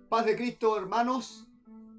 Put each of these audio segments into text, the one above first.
Paz de Cristo, hermanos.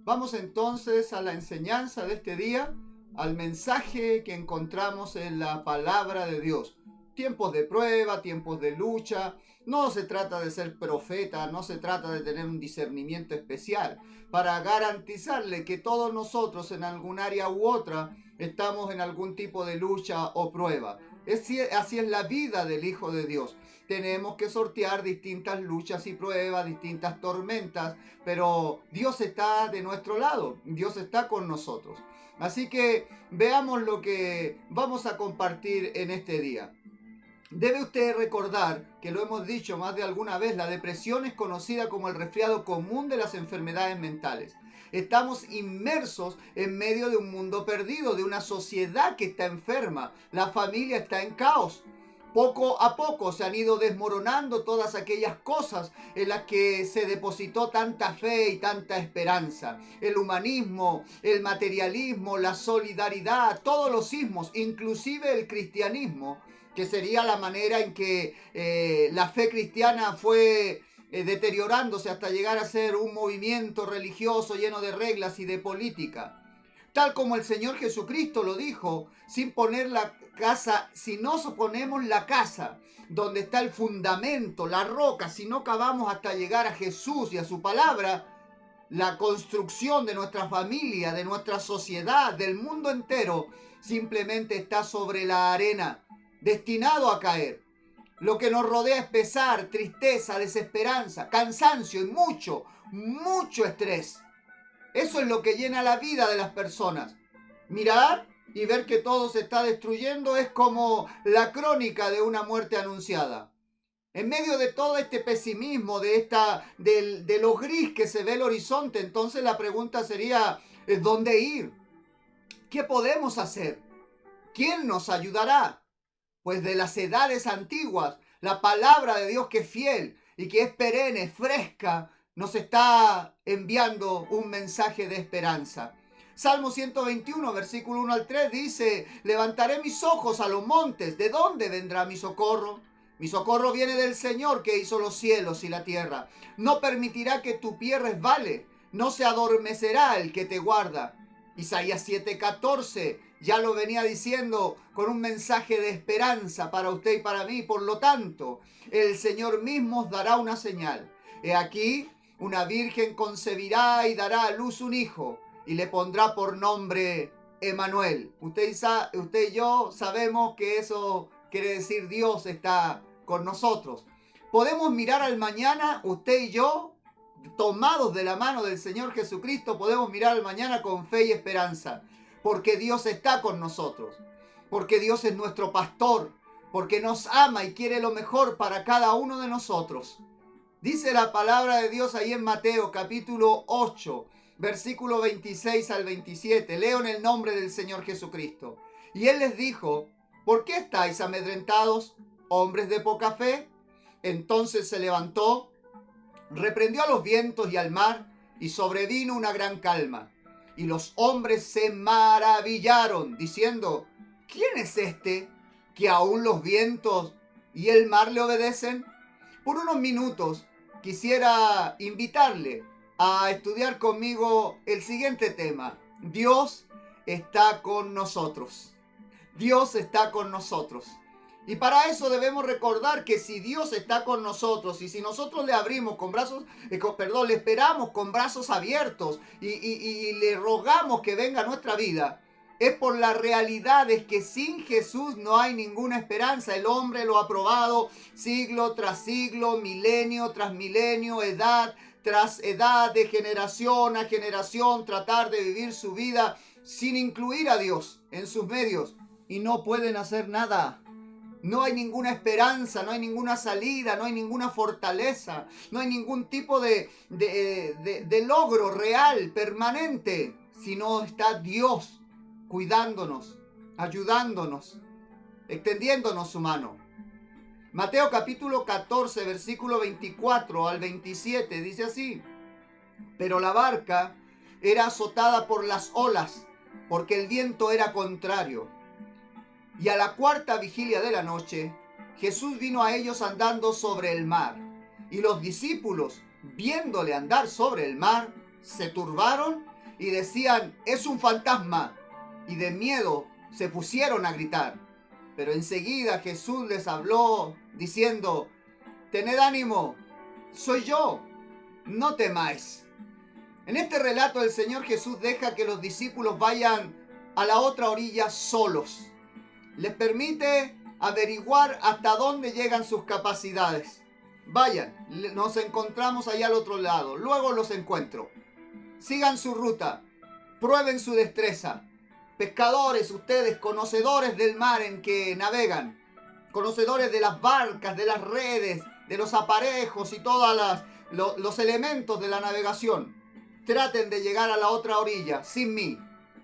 Vamos entonces a la enseñanza de este día, al mensaje que encontramos en la palabra de Dios. Tiempos de prueba, tiempos de lucha. No se trata de ser profeta, no se trata de tener un discernimiento especial para garantizarle que todos nosotros en algún área u otra estamos en algún tipo de lucha o prueba. Así es la vida del Hijo de Dios. Tenemos que sortear distintas luchas y pruebas, distintas tormentas, pero Dios está de nuestro lado, Dios está con nosotros. Así que veamos lo que vamos a compartir en este día. Debe usted recordar, que lo hemos dicho más de alguna vez, la depresión es conocida como el resfriado común de las enfermedades mentales. Estamos inmersos en medio de un mundo perdido, de una sociedad que está enferma. La familia está en caos. Poco a poco se han ido desmoronando todas aquellas cosas en las que se depositó tanta fe y tanta esperanza. El humanismo, el materialismo, la solidaridad, todos los ismos, inclusive el cristianismo, que sería la manera en que la fe cristiana fue deteriorándose hasta llegar a ser un movimiento religioso lleno de reglas y de política. Tal como el Señor Jesucristo lo dijo, sin poner la casa, si no ponemos la casa donde está el fundamento, la roca, si no cavamos hasta llegar a Jesús y a su palabra, la construcción de nuestra familia, de nuestra sociedad, del mundo entero, simplemente está sobre la arena, destinado a caer. Lo que nos rodea es pesar, tristeza, desesperanza, cansancio y mucho estrés. Eso es lo que llena la vida de las personas. Mirar y ver que todo se está destruyendo es como la crónica de una muerte anunciada. En medio de todo este pesimismo, de lo gris que se ve el horizonte, entonces la pregunta sería, ¿dónde ir? ¿Qué podemos hacer? ¿Quién nos ayudará? Pues de las edades antiguas, la palabra de Dios que es fiel y que es perenne, fresca, nos está enviando un mensaje de esperanza. Salmo 121, versículo 1 al 3 dice, levantaré mis ojos a los montes, ¿de dónde vendrá mi socorro? Mi socorro viene del Señor que hizo los cielos y la tierra. No permitirá que tu pie resbale, no se adormecerá el que te guarda. Isaías 7:14 ya lo venía diciendo con un mensaje de esperanza para usted y para mí. Por lo tanto, el Señor mismo os dará una señal. He aquí, una virgen concebirá y dará a luz un hijo y le pondrá por nombre Emmanuel. Usted y yo sabemos que eso quiere decir Dios está con nosotros. Podemos mirar al mañana, usted y yo, tomados de la mano del Señor Jesucristo, podemos mirar al mañana con fe y esperanza, porque Dios está con nosotros, porque Dios es nuestro pastor, porque nos ama y quiere lo mejor para cada uno de nosotros. Dice la palabra de Dios ahí en Mateo capítulo 8, versículo 26 al 27. Leo en el nombre del Señor Jesucristo. Y Él les dijo, ¿por qué estáis amedrentados, hombres de poca fe? Entonces se levantó, reprendió a los vientos y al mar, y sobrevino una gran calma. Y los hombres se maravillaron, diciendo, ¿quién es este que aún los vientos y el mar le obedecen? Por unos minutos quisiera invitarle a estudiar conmigo el siguiente tema. Dios está con nosotros. Dios está con nosotros. Y para eso debemos recordar que si Dios está con nosotros y si nosotros le abrimos con brazos, le esperamos con brazos abiertos y le rogamos que venga a nuestra vida, es por la realidad de que sin Jesús no hay ninguna esperanza. El hombre lo ha probado siglo tras siglo, milenio tras milenio, edad tras edad, de generación a generación, tratar de vivir su vida sin incluir a Dios en sus medios. Y no pueden hacer nada. No hay ninguna esperanza, no hay ninguna salida, no hay ninguna fortaleza, no hay ningún tipo de logro real, permanente, si no está Dios cuidándonos, ayudándonos, extendiéndonos su mano. Mateo capítulo 14, versículo 24 al 27 dice así: pero la barca era azotada por las olas, porque el viento era contrario. Y a la cuarta vigilia de la noche, Jesús vino a ellos andando sobre el mar, y los discípulos viéndole andar sobre el mar, se turbaron y decían, es un fantasma, y de miedo se pusieron a gritar. Pero enseguida Jesús les habló diciendo, tened ánimo, soy yo, no temáis. En este relato el Señor Jesús deja que los discípulos vayan a la otra orilla solos. Les permite averiguar hasta dónde llegan sus capacidades. Vayan, nos encontramos allá al otro lado, luego los encuentro. Sigan su ruta, prueben su destreza. Pescadores, ustedes, conocedores del mar en que navegan, conocedores de las barcas, de las redes, de los aparejos y todos los elementos de la navegación. Traten de llegar a la otra orilla sin mí.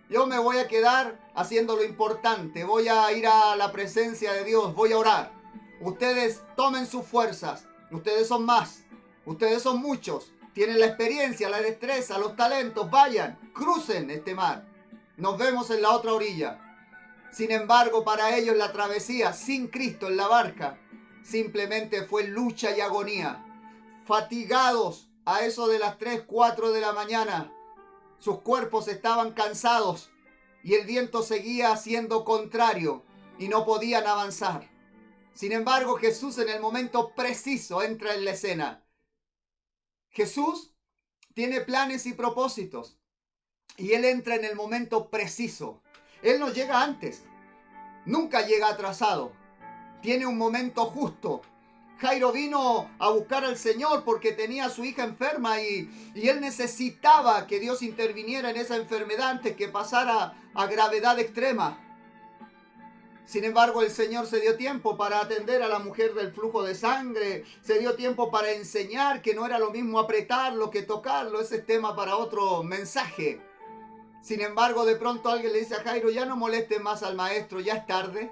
Yo me voy a quedar haciendo lo importante. Voy a ir a la presencia de Dios. Voy a orar. Ustedes tomen sus fuerzas. Ustedes son más. Ustedes son muchos. Tienen la experiencia, la destreza, los talentos. Vayan, crucen este mar. Nos vemos en la otra orilla. Sin embargo, para ellos la travesía sin Cristo en la barca simplemente fue lucha y agonía. Fatigados a eso de las 3, 4 de la mañana. Sus cuerpos estaban cansados y el viento seguía siendo contrario y no podían avanzar. Sin embargo, Jesús en el momento preciso entra en la escena. Jesús tiene planes y propósitos y Él entra en el momento preciso. Él no llega antes, nunca llega atrasado. Tiene un momento justo. Jairo vino a buscar al Señor porque tenía a su hija enferma y él necesitaba que Dios interviniera en esa enfermedad antes que pasara a gravedad extrema. Sin embargo, el Señor se dio tiempo para atender a la mujer del flujo de sangre, se dio tiempo para enseñar que no era lo mismo apretarlo que tocarlo. Ese es tema para otro mensaje. Sin embargo, de pronto alguien le dice a Jairo, ya no moleste más al maestro, ya es tarde,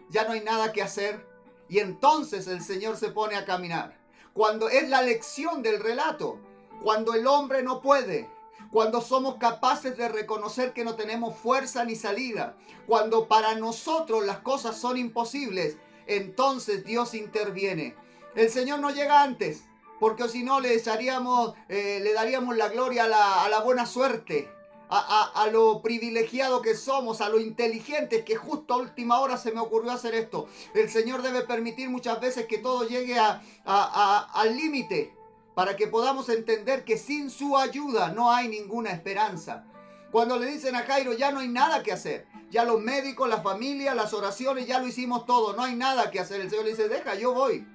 ya no hay nada que hacer. Y entonces el Señor se pone a caminar. Cuando es la lección del relato, cuando el hombre no puede, cuando somos capaces de reconocer que no tenemos fuerza ni salida, cuando para nosotros las cosas son imposibles, entonces Dios interviene. El Señor no llega antes, porque si no le daríamos la gloria a la buena suerte. A lo privilegiado que somos, a lo inteligentes que justo a última hora se me ocurrió hacer esto. El Señor debe permitir muchas veces que todo llegue al límite para que podamos entender que sin su ayuda no hay ninguna esperanza. Cuando le dicen a Jairo ya no hay nada que hacer, ya los médicos, la familia, las oraciones, ya lo hicimos todo, no hay nada que hacer. El Señor le dice, deja, yo voy.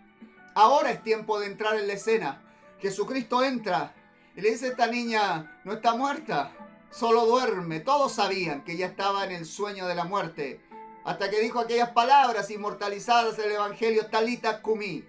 Ahora es tiempo de entrar en la escena. Jesucristo entra y le dice a esta niña, no está muerta, solo duerme. Todos sabían que ya estaba en el sueño de la muerte. Hasta que dijo aquellas palabras inmortalizadas en el Evangelio, Talita Cumi.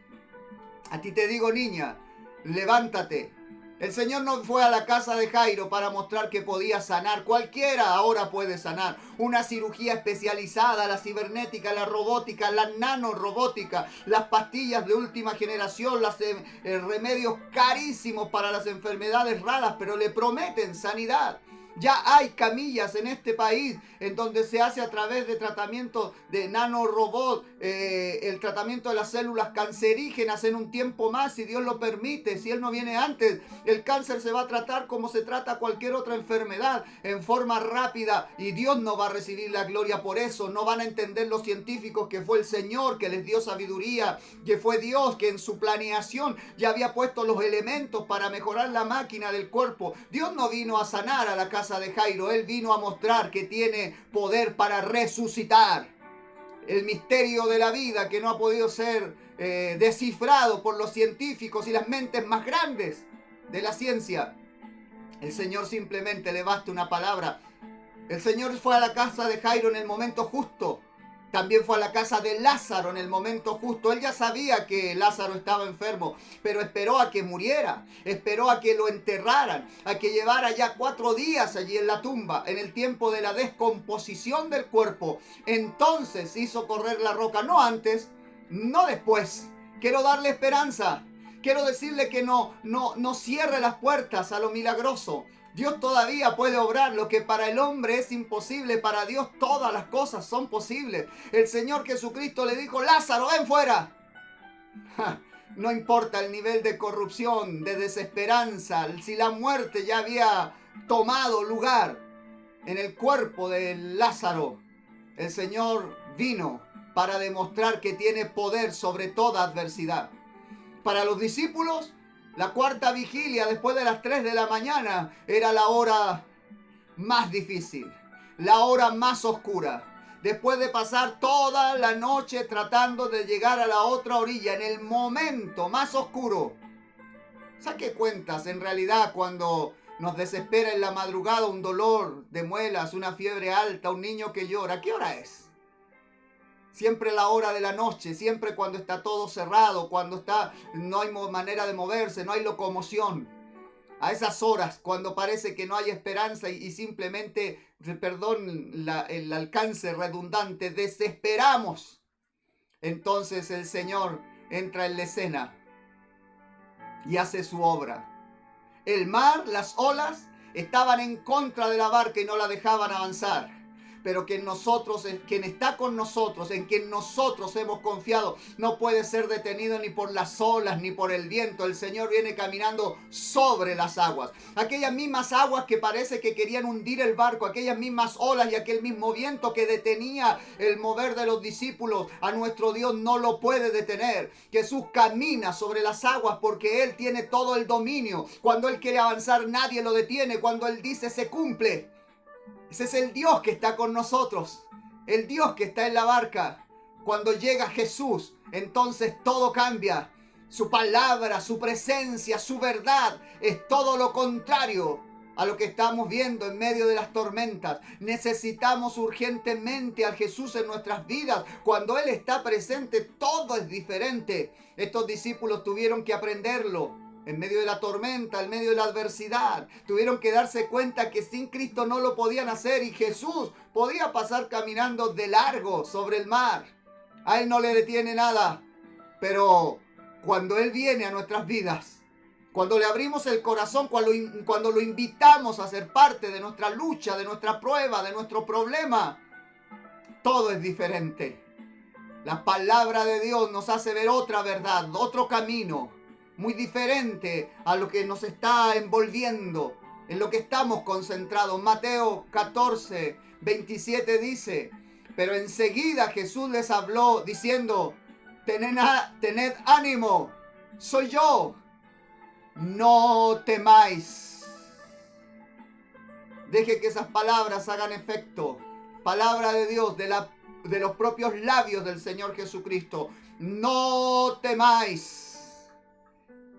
A ti te digo, niña, levántate. El Señor no fue a la casa de Jairo para mostrar que podía sanar. Cualquiera ahora puede sanar. Una cirugía especializada, la cibernética, la robótica, la nanorobótica, las pastillas de última generación, los remedios carísimos para las enfermedades raras, pero le prometen sanidad. Ya hay camillas en este país en donde se hace a través de tratamiento de nanorobot, el tratamiento de las células cancerígenas en un tiempo más, si Dios lo permite, si Él no viene antes. El cáncer se va a tratar como se trata cualquier otra enfermedad, en forma rápida, y Dios no va a recibir la gloria por eso. No van a entender los científicos que fue el Señor que les dio sabiduría, que fue Dios que en su planeación ya había puesto los elementos para mejorar la máquina del cuerpo. Dios no vino a sanar a la casa de Jairo, Él vino a mostrar que tiene poder para resucitar. El misterio de la vida que no ha podido ser descifrado por los científicos y las mentes más grandes de la ciencia. El Señor simplemente le basta una palabra. El Señor fue a la casa de Jairo en el momento justo. También fue a la casa de Lázaro en el momento justo. Él ya sabía que Lázaro estaba enfermo, pero esperó a que muriera. Esperó a que lo enterraran, a que llevara ya 4 días allí en la tumba, en el tiempo de la descomposición del cuerpo. Entonces hizo correr la roca, no antes, no después. Quiero darle esperanza. Quiero decirle que no cierre las puertas a lo milagroso. Dios todavía puede obrar. Lo que para el hombre es imposible, para Dios todas las cosas son posibles. El Señor Jesucristo le dijo, Lázaro, ven fuera. No importa el nivel de corrupción, de desesperanza, si la muerte ya había tomado lugar en el cuerpo de Lázaro, el Señor vino para demostrar que tiene poder sobre toda adversidad. Para los discípulos, la cuarta vigilia después de las 3 de la mañana era la hora más difícil, la hora más oscura. Después de pasar toda la noche tratando de llegar a la otra orilla, en el momento más oscuro. Saque cuentas, en realidad, cuando nos desespera en la madrugada un dolor de muelas, una fiebre alta, un niño que llora. ¿Qué hora es? Siempre la hora de la noche, siempre cuando está todo cerrado, cuando no hay manera de moverse, no hay locomoción. A esas horas, cuando parece que no hay esperanza y simplemente, perdón el alcance redundante, desesperamos. Entonces el Señor entra en la escena y hace su obra. El mar, las olas, estaban en contra de la barca y no la dejaban avanzar. Pero que nosotros, quien está con nosotros, en quien nosotros hemos confiado, no puede ser detenido ni por las olas ni por el viento. El Señor viene caminando sobre las aguas. Aquellas mismas aguas que parece que querían hundir el barco, aquellas mismas olas y aquel mismo viento que detenía el mover de los discípulos, a nuestro Dios no lo puede detener. Jesús camina sobre las aguas porque Él tiene todo el dominio. Cuando Él quiere avanzar, nadie lo detiene. Cuando Él dice, se cumple. Ese es el Dios que está con nosotros, el Dios que está en la barca. Cuando llega Jesús, entonces todo cambia. Su palabra, su presencia, su verdad es todo lo contrario a lo que estamos viendo en medio de las tormentas. Necesitamos urgentemente a Jesús en nuestras vidas. Cuando Él está presente, todo es diferente. Estos discípulos tuvieron que aprenderlo. En medio de la tormenta, en medio de la adversidad, tuvieron que darse cuenta que sin Cristo no lo podían hacer y Jesús podía pasar caminando de largo sobre el mar. A Él no le detiene nada, pero cuando Él viene a nuestras vidas, cuando le abrimos el corazón, cuando lo invitamos a ser parte de nuestra lucha, de nuestra prueba, de nuestro problema, todo es diferente. La palabra de Dios nos hace ver otra verdad, otro camino, muy diferente a lo que nos está envolviendo, en lo que estamos concentrados. Mateo 14, 27 dice, pero enseguida Jesús les habló diciendo, tened ánimo, soy yo, no temáis. Deje que esas palabras hagan efecto. Palabra de Dios, de los propios labios del Señor Jesucristo. No temáis.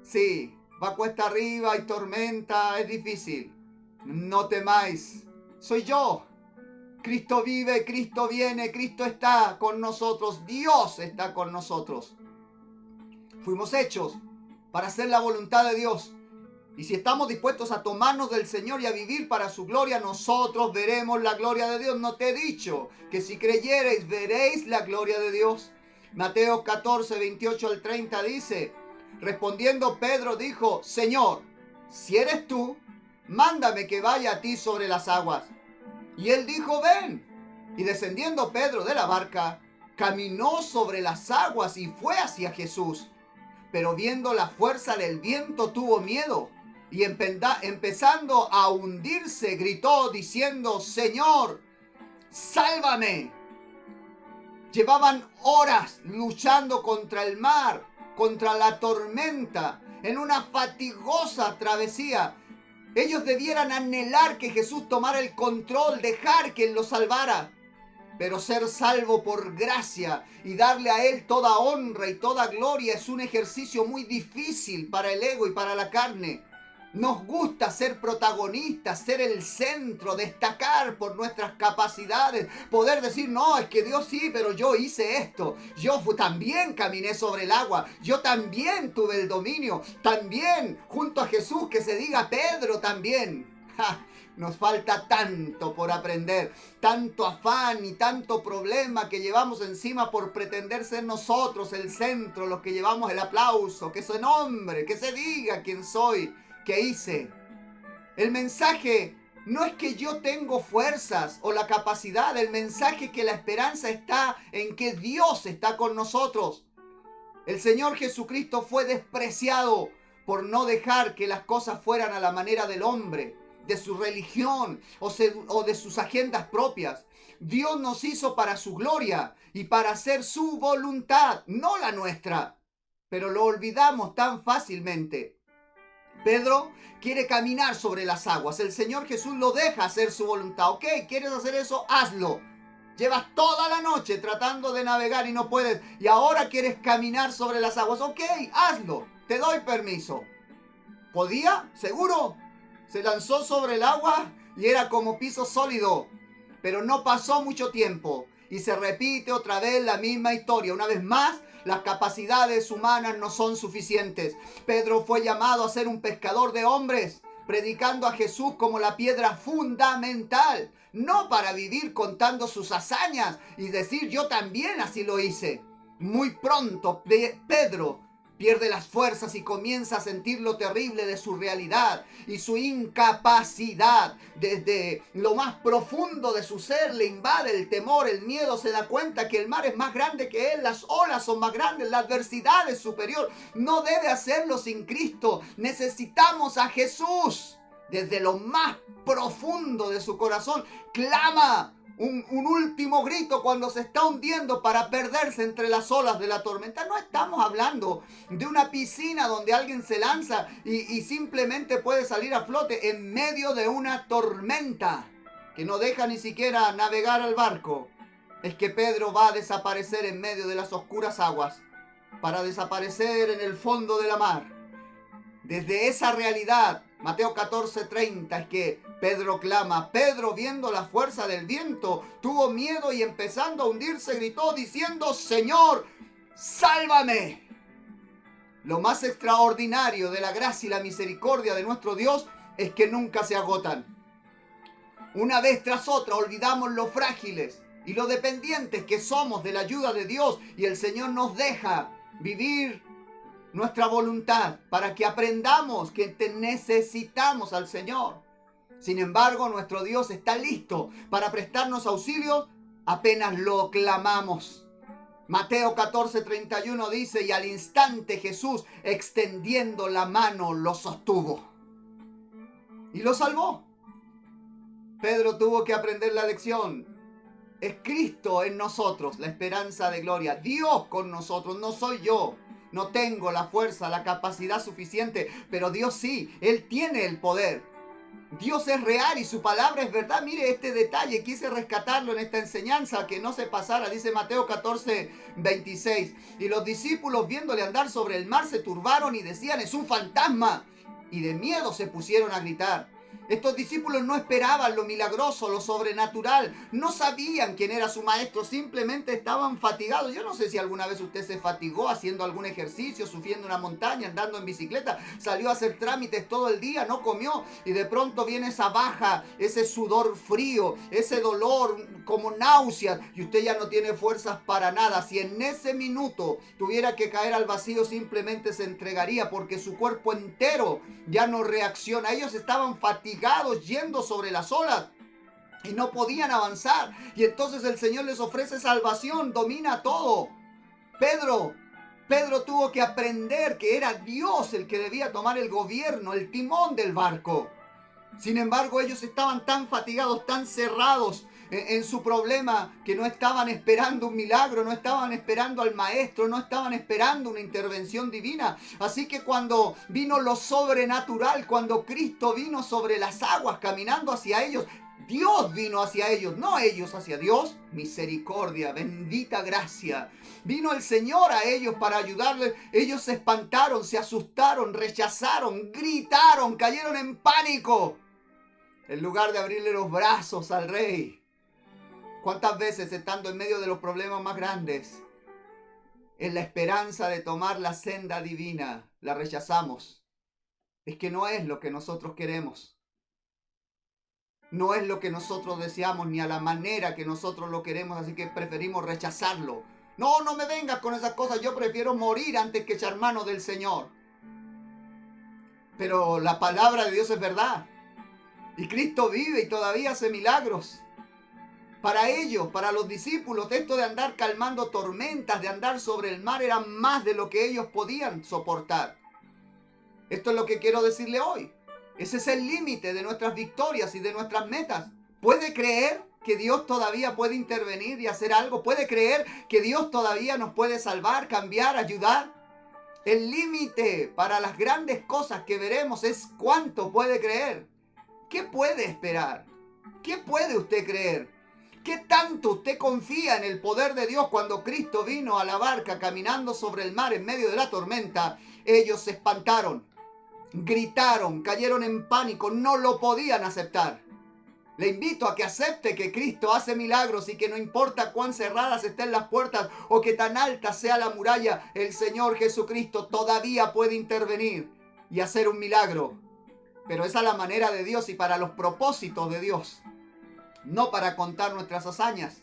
Sí, va cuesta arriba, hay tormenta, es difícil. No temáis. Soy yo. Cristo vive, Cristo viene, Cristo está con nosotros. Dios está con nosotros. Fuimos hechos para hacer la voluntad de Dios. Y si estamos dispuestos a tomarnos del Señor y a vivir para su gloria, nosotros veremos la gloria de Dios. ¿No te he dicho que si creyereis, veréis la gloria de Dios? Mateo 14, 28 al 30 dice, respondiendo Pedro dijo, Señor, si eres tú, mándame que vaya a ti sobre las aguas. Y él dijo, ven. Y descendiendo Pedro de la barca, caminó sobre las aguas y fue hacia Jesús. Pero viendo la fuerza del viento tuvo miedo y empezando a hundirse gritó diciendo, Señor, sálvame. Llevaban horas luchando contra el mar, contra la tormenta, en una fatigosa travesía. Ellos debieran anhelar que Jesús tomara el control, dejar que Él los salvara. Pero ser salvo por gracia y darle a Él toda honra y toda gloria es un ejercicio muy difícil para el ego y para la carne. Nos gusta ser protagonistas, ser el centro, destacar por nuestras capacidades, poder decir, no, es que Dios sí, pero yo hice esto, yo también caminé sobre el agua, yo también tuve el dominio, también junto a Jesús, que se diga Pedro también. ¡Ja! Nos falta tanto por aprender, tanto afán y tanto problema que llevamos encima por pretender ser nosotros el centro, los que llevamos el aplauso, que se nombre, que se diga quién soy, qué hice. El mensaje no es que yo tengo fuerzas o la capacidad, el mensaje es que la esperanza está en que Dios está con nosotros. El Señor Jesucristo fue despreciado por no dejar que las cosas fueran a la manera del hombre, de su religión o de sus agendas propias. Dios nos hizo para su gloria y para hacer su voluntad, no la nuestra. Pero lo olvidamos tan fácilmente. Pedro quiere caminar sobre las aguas. El Señor Jesús lo deja hacer su voluntad. Ok, ¿quieres hacer eso? Hazlo. Llevas toda la noche tratando de navegar y no puedes. Y ahora quieres caminar sobre las aguas. Ok, hazlo. Te doy permiso. ¿Podía? ¿Seguro? Se lanzó sobre el agua y era como piso sólido. Pero no pasó mucho tiempo. Y se repite otra vez la misma historia. Una vez más, las capacidades humanas no son suficientes. Pedro fue llamado a ser un pescador de hombres, predicando a Jesús como la piedra fundamental, no para vivir contando sus hazañas y decir yo también así lo hice. Muy pronto Pedro pierde las fuerzas y comienza a sentir lo terrible de su realidad y su incapacidad. Desde lo más profundo de su ser le invade el temor, el miedo. Se da cuenta que el mar es más grande que él, las olas son más grandes, la adversidad es superior. No debe hacerlo sin Cristo. Necesitamos a Jesús. Desde lo más profundo de su corazón clama un último grito cuando se está hundiendo para perderse entre las olas de la tormenta. No estamos hablando de una piscina donde alguien se lanza y simplemente puede salir a flote en medio de una tormenta que no deja ni siquiera navegar al barco. Es que Pedro va a desaparecer en medio de las oscuras aguas para desaparecer en el fondo de la mar. Desde esa realidad, Mateo 14:30, es que Pedro clama. Pedro, viendo la fuerza del viento, tuvo miedo y empezando a hundirse gritó diciendo: Señor, sálvame. Lo más extraordinario de la gracia y la misericordia de nuestro Dios es que nunca se agotan. Una vez tras otra olvidamos lo frágiles y lo dependientes que somos de la ayuda de Dios, y el Señor nos deja vivir nuestra voluntad para que aprendamos que necesitamos al Señor. Sin embargo, nuestro Dios está listo para prestarnos auxilio apenas lo clamamos. Mateo 14:31 dice: y al instante Jesús, extendiendo la mano, lo sostuvo y lo salvó. Pedro tuvo que aprender la lección. Es Cristo en nosotros, la esperanza de gloria. Dios con nosotros, no soy yo. No tengo la fuerza, la capacidad suficiente, pero Dios sí, Él tiene el poder. Dios es real y su palabra es verdad. Mire este detalle, quise rescatarlo en esta enseñanza, que no se pasara. Dice Mateo 14:26. Y los discípulos, viéndole andar sobre el mar, se turbaron y decían: es un fantasma. Y de miedo se pusieron a gritar. Estos discípulos no esperaban lo milagroso, lo sobrenatural. No sabían quién era su maestro, simplemente estaban fatigados. Yo no sé si alguna vez usted se fatigó haciendo algún ejercicio, subiendo una montaña, andando en bicicleta, salió a hacer trámites todo el día, no comió y de pronto viene esa baja, ese sudor frío, ese dolor como náuseas y usted ya no tiene fuerzas para nada. Si en ese minuto tuviera que caer al vacío, simplemente se entregaría porque su cuerpo entero ya no reacciona. Ellos estaban fatigados yendo sobre las olas y no podían avanzar, y entonces el Señor les ofrece salvación, domina todo. Pedro tuvo que aprender que era Dios el que debía tomar el gobierno, el timón del barco. Sin embargo, ellos estaban tan fatigados, tan cerrados en su problema, que no estaban esperando un milagro, no estaban esperando al maestro, no estaban esperando una intervención divina. Así que cuando vino lo sobrenatural, cuando Cristo vino sobre las aguas caminando hacia ellos, Dios vino hacia ellos, no ellos hacia Dios. Misericordia, bendita gracia. Vino el Señor a ellos para ayudarles. Ellos se espantaron, se asustaron, rechazaron, gritaron, cayeron en pánico, en lugar de abrirle los brazos al Rey. ¿Cuántas veces, estando en medio de los problemas más grandes, en la esperanza de tomar la senda divina, la rechazamos? Es que no es lo que nosotros queremos. No es lo que nosotros deseamos, ni a la manera que nosotros lo queremos, así que preferimos rechazarlo. No, no me vengas con esas cosas, yo prefiero morir antes que echar mano del Señor. Pero la palabra de Dios es verdad. Y Cristo vive y todavía hace milagros. Para ellos, para los discípulos, esto de andar calmando tormentas, de andar sobre el mar, era más de lo que ellos podían soportar. Esto es lo que quiero decirle hoy. Ese es el límite de nuestras victorias y de nuestras metas. ¿Puede creer que Dios todavía puede intervenir y hacer algo? ¿Puede creer que Dios todavía nos puede salvar, cambiar, ayudar? El límite para las grandes cosas que veremos es cuánto puede creer. ¿Qué puede esperar? ¿Qué puede usted creer? ¿Qué tanto usted confía en el poder de Dios? Cuando Cristo vino a la barca caminando sobre el mar en medio de la tormenta, ellos se espantaron, gritaron, cayeron en pánico, no lo podían aceptar. Le invito a que acepte que Cristo hace milagros y que no importa cuán cerradas estén las puertas o que tan alta sea la muralla, el Señor Jesucristo todavía puede intervenir y hacer un milagro. Pero es a la manera de Dios y para los propósitos de Dios, no para contar nuestras hazañas.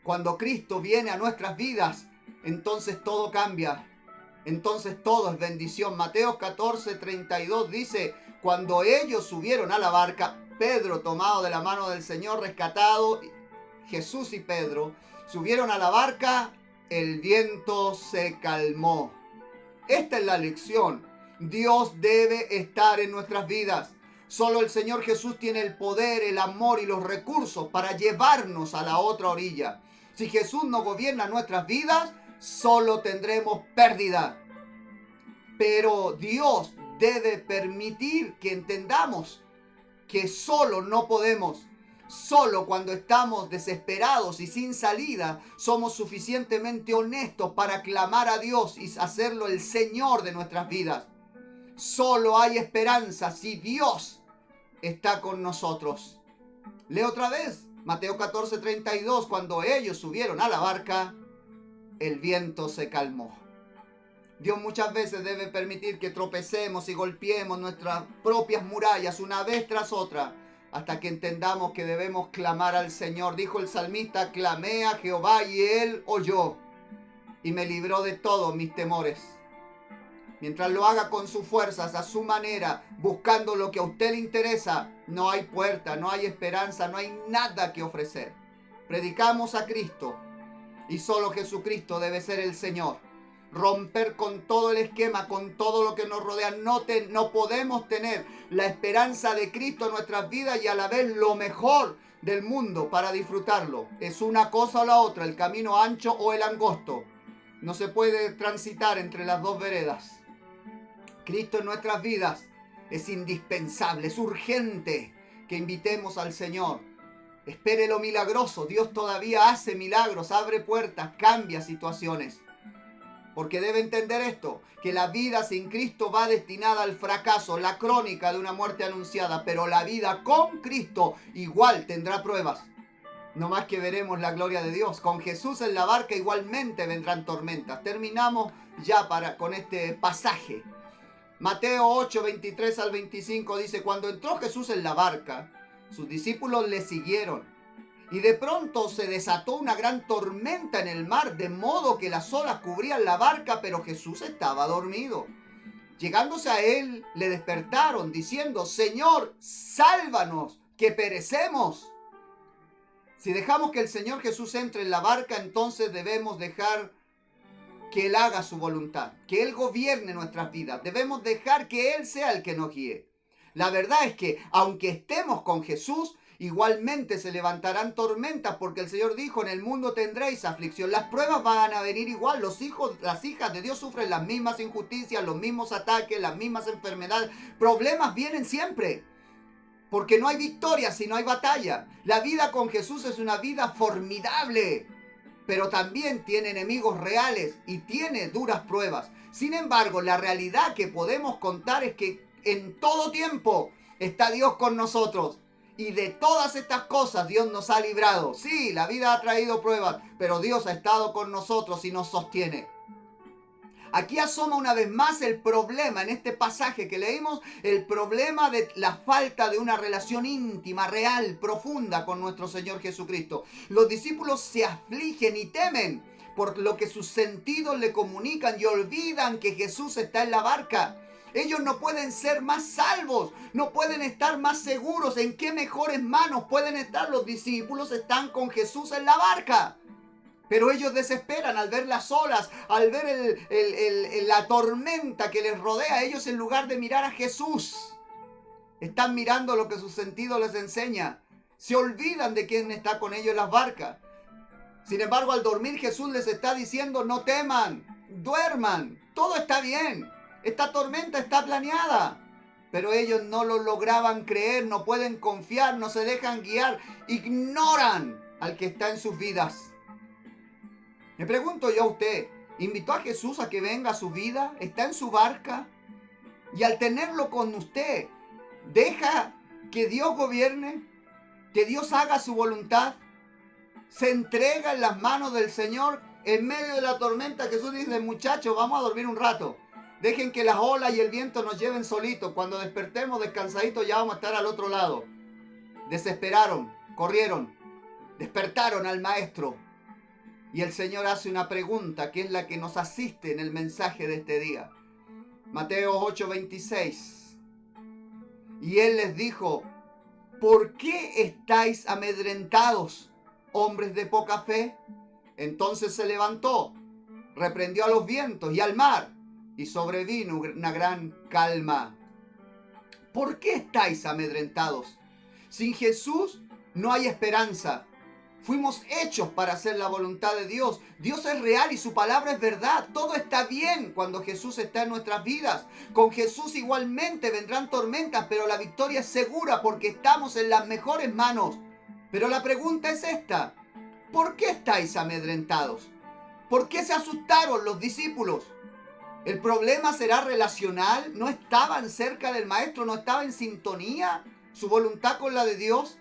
Cuando Cristo viene a nuestras vidas, entonces todo cambia. Entonces todo es bendición. Mateo 14:32 dice, cuando ellos subieron a la barca, Pedro tomado de la mano del Señor, rescatado, Jesús y Pedro subieron a la barca, el viento se calmó. Esta es la lección. Dios debe estar en nuestras vidas. Solo el Señor Jesús tiene el poder, el amor y los recursos para llevarnos a la otra orilla. Si Jesús no gobierna nuestras vidas, solo tendremos pérdida. Pero Dios debe permitir que entendamos que solo no podemos. Solo cuando estamos desesperados y sin salida, somos suficientemente honestos para clamar a Dios y hacerlo el Señor de nuestras vidas. Solo hay esperanza si Dios está con nosotros. Leo otra vez, Mateo 14:32, cuando ellos subieron a la barca, el viento se calmó. Dios muchas veces debe permitir que tropecemos y golpeemos nuestras propias murallas una vez tras otra, hasta que entendamos que debemos clamar al Señor. Dijo el salmista, clamé a Jehová y Él oyó y me libró de todos mis temores. Mientras lo haga con sus fuerzas, a su manera, buscando lo que a usted le interesa, no hay puerta, no hay esperanza, no hay nada que ofrecer. Predicamos a Cristo y solo Jesucristo debe ser el Señor. Romper con todo el esquema, con todo lo que nos rodea. No podemos tener la esperanza de Cristo en nuestras vidas y a la vez lo mejor del mundo para disfrutarlo. Es una cosa o la otra, el camino ancho o el angosto. No se puede transitar entre las dos veredas. Cristo en nuestras vidas es indispensable, es urgente que invitemos al Señor. Espere lo milagroso. Dios todavía hace milagros, abre puertas, cambia situaciones. Porque debe entender esto, que la vida sin Cristo va destinada al fracaso, la crónica de una muerte anunciada, pero la vida con Cristo igual tendrá pruebas. No más que veremos la gloria de Dios. Con Jesús en la barca igualmente vendrán tormentas. Terminamos ya con este pasaje. Mateo 8:23 al 25 dice, cuando entró Jesús en la barca, sus discípulos le siguieron. Y de pronto se desató una gran tormenta en el mar, de modo que las olas cubrían la barca, pero Jesús estaba dormido. Llegándose a él, le despertaron, diciendo, Señor, sálvanos, que perecemos. Si dejamos que el Señor Jesús entre en la barca, entonces debemos dejar que Él haga su voluntad, que Él gobierne nuestras vidas. Debemos dejar que Él sea el que nos guíe. La verdad es que, aunque estemos con Jesús, igualmente se levantarán tormentas, porque el Señor dijo, en el mundo tendréis aflicción. Las pruebas van a venir igual. Los hijos, las hijas de Dios sufren las mismas injusticias, los mismos ataques, las mismas enfermedades. Problemas vienen siempre, porque no hay victoria si no hay batalla. La vida con Jesús es una vida formidable, pero también tiene enemigos reales y tiene duras pruebas. Sin embargo, la realidad que podemos contar es que en todo tiempo está Dios con nosotros. Y de todas estas cosas Dios nos ha librado. Sí, la vida ha traído pruebas, pero Dios ha estado con nosotros y nos sostiene. Aquí asoma una vez más el problema, en este pasaje que leímos, el problema de la falta de una relación íntima, real, profunda con nuestro Señor Jesucristo. Los discípulos se afligen y temen por lo que sus sentidos le comunican y olvidan que Jesús está en la barca. Ellos no pueden ser más salvos, no pueden estar más seguros. ¿En qué mejores manos pueden estar? Los discípulos están con Jesús en la barca. Pero ellos desesperan al ver las olas, al ver la tormenta que les rodea. Ellos, en lugar de mirar a Jesús, están mirando lo que su sentido les enseña. Se olvidan de quién está con ellos en las barcas. Sin embargo, al dormir, Jesús les está diciendo: no teman, duerman, todo está bien. Esta tormenta está planeada. Pero ellos no lo lograban creer, no pueden confiar, no se dejan guiar, ignoran al que está en sus vidas. Me pregunto yo a usted, ¿invitó a Jesús a que venga a su vida? ¿Está en su barca? Y al tenerlo con usted, ¿deja que Dios gobierne? ¿Que Dios haga su voluntad? ¿Se entrega en las manos del Señor? En medio de la tormenta, Jesús dice: muchachos, vamos a dormir un rato. Dejen que las olas y el viento nos lleven solitos. Cuando despertemos descansaditos, ya vamos a estar al otro lado. Desesperaron, corrieron, despertaron al maestro. Y el Señor hace una pregunta que es la que nos asiste en el mensaje de este día. Mateo 8:26. Y Él les dijo: ¿por qué estáis amedrentados, hombres de poca fe? Entonces se levantó, reprendió a los vientos y al mar, y sobrevino una gran calma. ¿Por qué estáis amedrentados? Sin Jesús no hay esperanza. Fuimos hechos para hacer la voluntad de Dios. Dios es real y su palabra es verdad. Todo está bien cuando Jesús está en nuestras vidas. Con Jesús igualmente vendrán tormentas, pero la victoria es segura porque estamos en las mejores manos. Pero la pregunta es esta: ¿por qué estáis amedrentados? ¿Por qué se asustaron los discípulos? ¿El problema será relacional? ¿No estaban cerca del Maestro? ¿No estaba en sintonía su voluntad con la de Dios?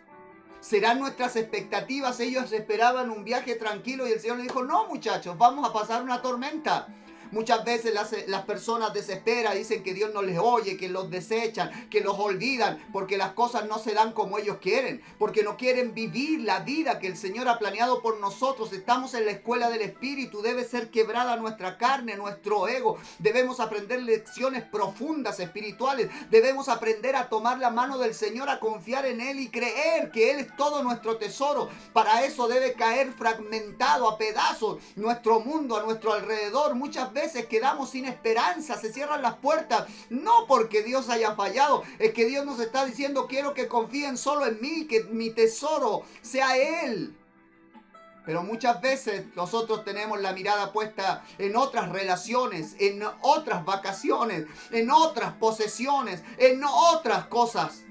¿Serán nuestras expectativas? Ellos esperaban un viaje tranquilo y el Señor les dijo: no, muchachos, vamos a pasar una tormenta. Muchas veces las personas desesperan, dicen que Dios no les oye, que los desechan, que los olvidan, porque las cosas no se dan como ellos quieren, porque no quieren vivir la vida que el Señor ha planeado por nosotros. Estamos en la escuela del Espíritu, debe ser quebrada nuestra carne, nuestro ego. Debemos aprender lecciones profundas espirituales, debemos aprender a tomar la mano del Señor, a confiar en Él y creer que Él es todo nuestro tesoro. Para eso debe caer fragmentado a pedazos nuestro mundo a nuestro alrededor. Muchas veces quedamos sin esperanza, se cierran las puertas, no porque Dios haya fallado, es que Dios nos está diciendo: quiero que confíen solo en mí, que mi tesoro sea Él. Pero muchas veces nosotros tenemos la mirada puesta en otras relaciones, en otras vacaciones, en otras posesiones, en otras cosas.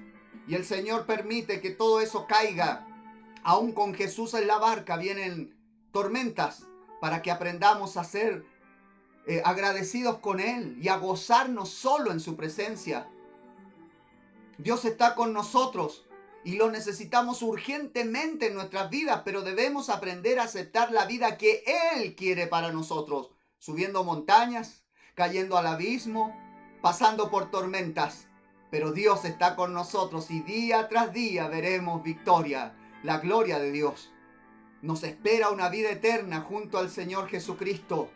Y el Señor permite que todo eso caiga. Aún con Jesús en la barca vienen tormentas para que aprendamos a ser agradecidos con Él y a gozarnos solo en su presencia. Dios está con nosotros y lo necesitamos urgentemente en nuestras vidas, pero debemos aprender a aceptar la vida que Él quiere para nosotros, subiendo montañas, cayendo al abismo, pasando por tormentas. Pero Dios está con nosotros y día tras día veremos victoria, la gloria de Dios. Nos espera una vida eterna junto al Señor Jesucristo.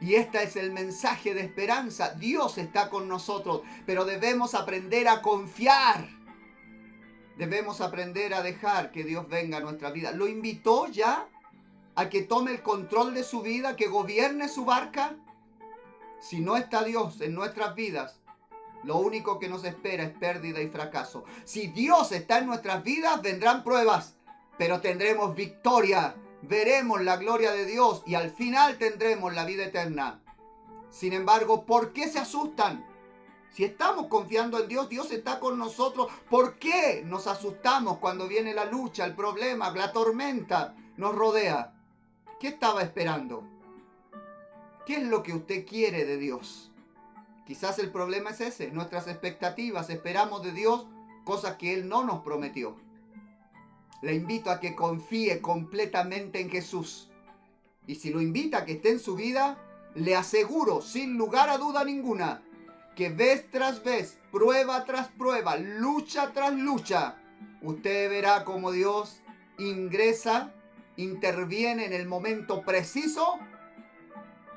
Y este es el mensaje de esperanza. Dios está con nosotros, pero debemos aprender a confiar. Debemos aprender a dejar que Dios venga a nuestra vida. ¿Lo invitó ya a que tome el control de su vida, que gobierne su barca? Si no está Dios en nuestras vidas, lo único que nos espera es pérdida y fracaso. Si Dios está en nuestras vidas, vendrán pruebas, pero tendremos victoria. Veremos la gloria de Dios y al final tendremos la vida eterna. Sin embargo, ¿por qué se asustan? Si estamos confiando en Dios, Dios está con nosotros. ¿Por qué nos asustamos cuando viene la lucha, el problema, la tormenta nos rodea? ¿Qué estaba esperando? ¿Qué es lo que usted quiere de Dios? Quizás el problema es ese, nuestras expectativas. Esperamos de Dios cosas que Él no nos prometió. Le invito a que confíe completamente en Jesús. Y si lo invita a que esté en su vida, le aseguro, sin lugar a duda ninguna, que vez tras vez, prueba tras prueba, lucha tras lucha, usted verá cómo Dios ingresa, interviene en el momento preciso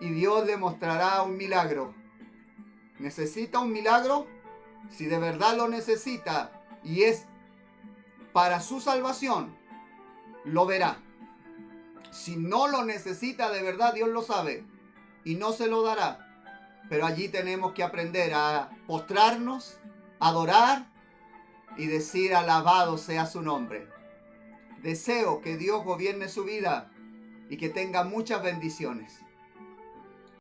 y Dios le mostrará un milagro. ¿Necesita un milagro? Si de verdad lo necesita y es para su salvación, lo verá. Si no lo necesita de verdad, Dios lo sabe y no se lo dará. Pero allí tenemos que aprender a postrarnos, adorar y decir alabado sea su nombre. Deseo que Dios gobierne su vida y que tenga muchas bendiciones.